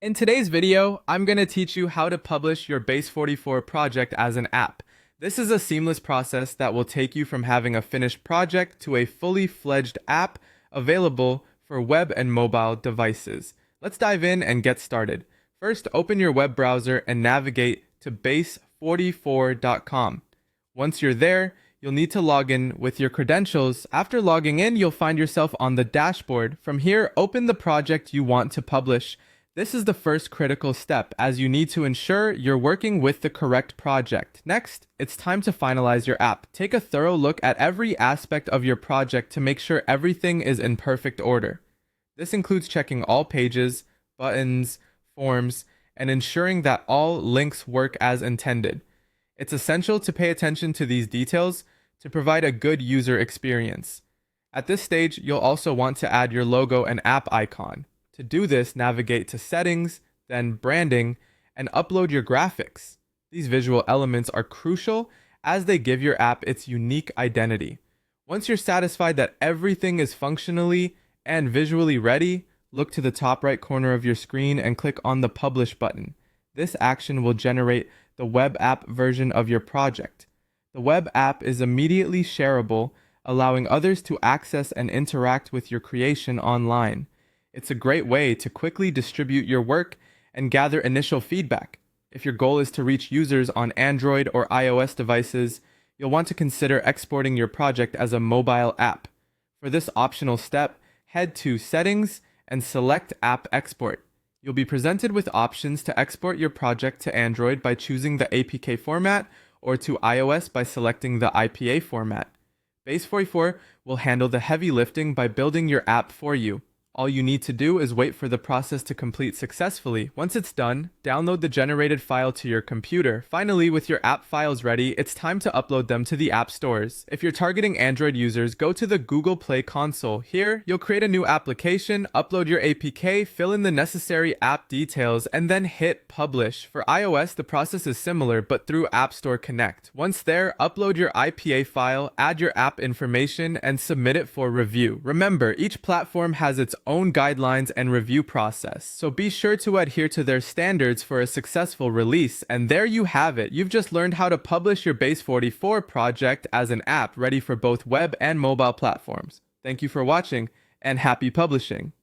In today's video, I'm going to teach you how to publish your Base44 project as an app. This is a seamless process that will take you from having a finished project to a fully fledged app available for web and mobile devices. Let's dive in and get started. First, open your web browser and navigate to base44.com. Once you're there, you'll need to log in with your credentials. After logging in, you'll find yourself on the dashboard. From here, open the project you want to publish. This is the first critical step, as you need to ensure you're working with the correct project. Next, it's time to finalize your app. Take a thorough look at every aspect of your project to make sure everything is in perfect order. This includes checking all pages, buttons, forms, and ensuring that all links work as intended. It's essential to pay attention to these details to provide a good user experience. At this stage, you'll also want to add your logo and app icon. To do this, navigate to Settings, then Branding, and upload your graphics. These visual elements are crucial as they give your app its unique identity. Once you're satisfied that everything is functionally and visually ready, look to the top right corner of your screen and click on the Publish button. This action will generate the web app version of your project. The web app is immediately shareable, allowing others to access and interact with your creation online. It's a great way to quickly distribute your work and gather initial feedback. If your goal is to reach users on Android or iOS devices, you'll want to consider exporting your project as a mobile app. For this optional step, head to Settings and select App Export. You'll be presented with options to export your project to Android by choosing the APK format or to iOS by selecting the IPA format. Base44 will handle the heavy lifting by building your app for you. All you need to do is wait for the process to complete successfully. Once it's done, download the generated file to your computer. Finally, with your app files ready, it's time to upload them to the app stores. If you're targeting Android users, go to the Google Play console. Here, you'll create a new application, upload your APK, fill in the necessary app details, and then hit publish. For iOS, the process is similar, but through App Store Connect. Once there, upload your IPA file, add your app information, and submit it for review. Remember, each platform has its own guidelines and review process, so be sure to adhere to their standards for a successful release. And there you have it. You've just learned how to publish your Base44 project as an app ready for both web and mobile platforms. Thank you for watching, and happy publishing.